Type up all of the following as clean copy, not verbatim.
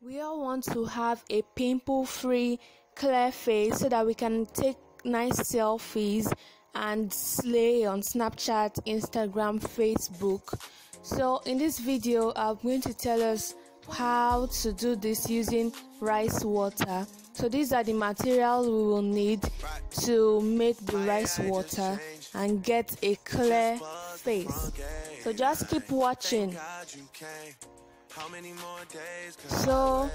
We all want to have a pimple-free, clear face so that we can take nice selfies and slay on Snapchat, Instagram, Facebook. So in this video, I'm going to tell us how to do this using rice water. So these are the materials we will need to make the rice water and get a clear face. So just keep watching. So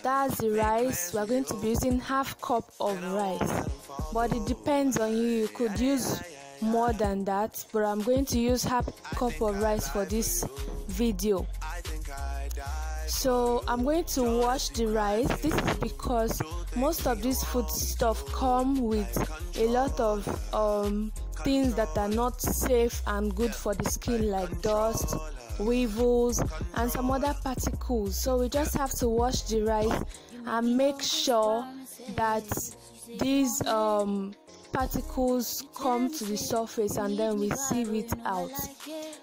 that's the rice. We're going to be using half cup of rice, but it depends on you. You could use more than that, but I'm going to use half cup of rice for this video. So I'm going to wash the rice. This is because most of these food stuff come with a lot of things that are not safe and good for the skin, like dust, weevils, and some other particles. So we just have to wash the rice and make sure that these particles come to the surface, and then we sieve it out.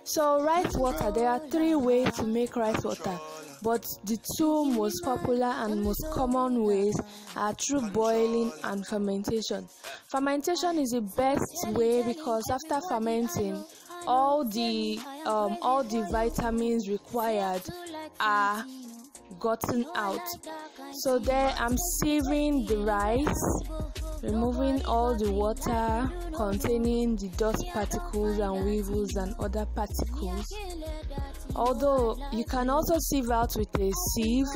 So rice water, there are 3 ways to make rice water, but the 2 most popular and most common ways are through boiling and fermentation. Fermentation is the best way because after fermenting, all the vitamins required are gotten out. So there I'm sieving the rice, removing all the water containing the dust particles and weevils and other particles. Although you can also sieve out with a sieve,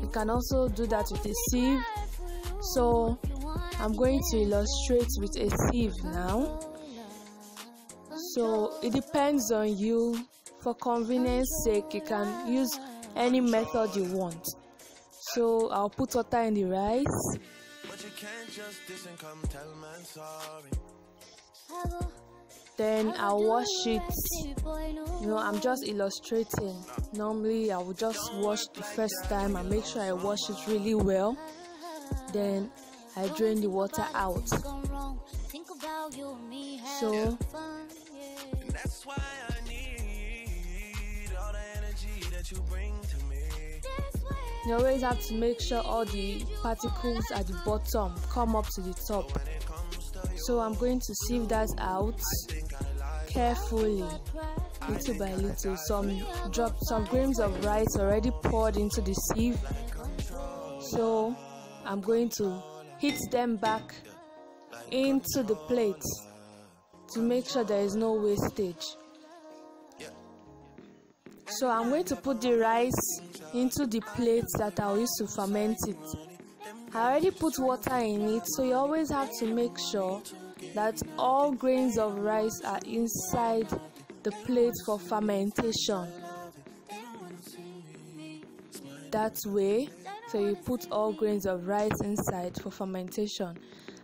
you can also do that with a sieve. So I'm going to illustrate with a sieve now. So it depends on you. For convenience sake, you can use any method you want. So I'll put water in the rice. Then I'll wash it. I'm just illustrating. Normally I will just wash the first time and make sure I wash it really well. Then I drain the water out. So that's why I need all the energy that you bring to me. You always have to make sure all the particles at the bottom come up to the top. So I'm going to sieve that out carefully, little by little. Some grains of rice already poured into the sieve. So I'm going to heat them back into the plate to make sure there is no wastage. So I'm going to put the rice into the plate that I'll use to ferment it. I already put water in it, so you always have to make sure that all grains of rice are inside the plate for fermentation. That way, so you put all grains of rice inside for fermentation.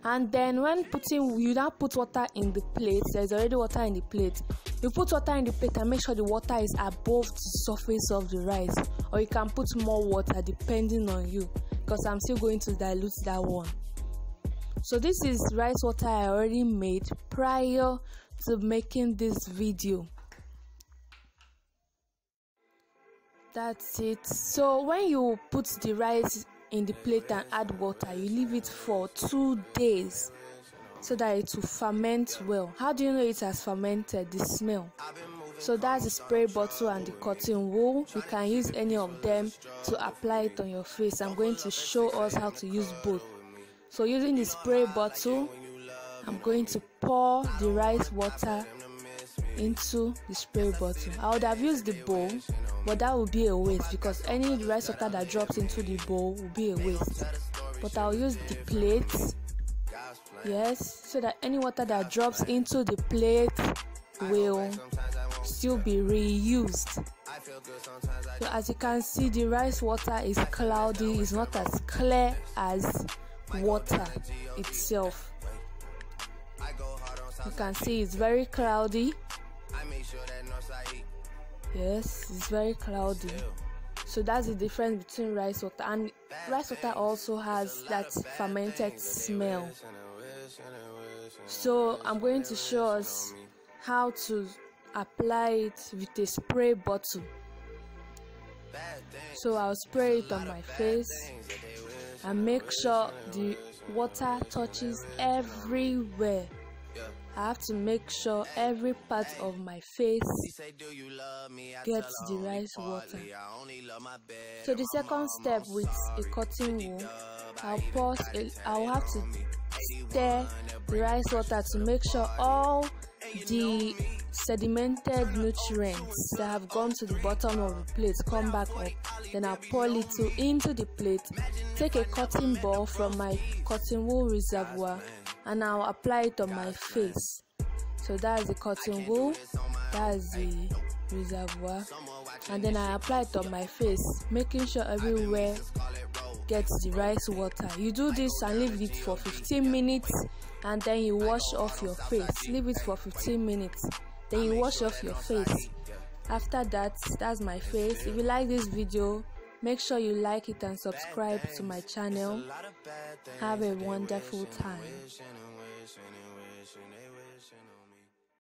And then when you now put water in the plate, there's already water in the plate. You put water in the plate and make sure the water is above the surface of the rice, or you can put more water depending on you, because I'm still going to dilute that one. So this is rice water I already made prior to making this video. That's it. So when you put the rice in the plate and add water, you leave it for 2 days so that it will ferment well. How do you know it has fermented? The smell. So that's the spray bottle and the cotton wool. You can use any of them to apply it on your face. I'm going to show us how to use both. So using the spray bottle, I'm going to pour the rice water into the spray bottle. I would have used the bowl, but that would be a waste because any rice water that drops into the bowl will be a waste. But I'll use the plate, yes, so that any water that drops into the plate will still be reused. So as you can see, the rice water is cloudy. It's not as clear as water itself. You can see it's very cloudy. Yes, it's very cloudy. So that's the difference between rice water, and rice water also has that fermented smell. So I'm going to show us how to apply it with a spray bottle. So I'll spray it on my face and make sure the water touches everywhere. I have to make sure every part of my face gets the rice water. So the second step with a cotton wool, I'll have to stir the rice water to make sure all the sedimented nutrients that have gone to the bottom of the plate come back up. Then I'll pour little into the plate, take a cotton ball from my cotton wool reservoir, and I'll apply it on my face. So that's the cotton wool, that's the reservoir, and then I apply it on my face, making sure everywhere gets the rice water. You do this and leave it for 15 minutes, and then you wash off your face. Leave it for 15 minutes, then you wash off your face. After that, that's my face. If you like this video, make sure you like it and subscribe to my channel. Have a wonderful time.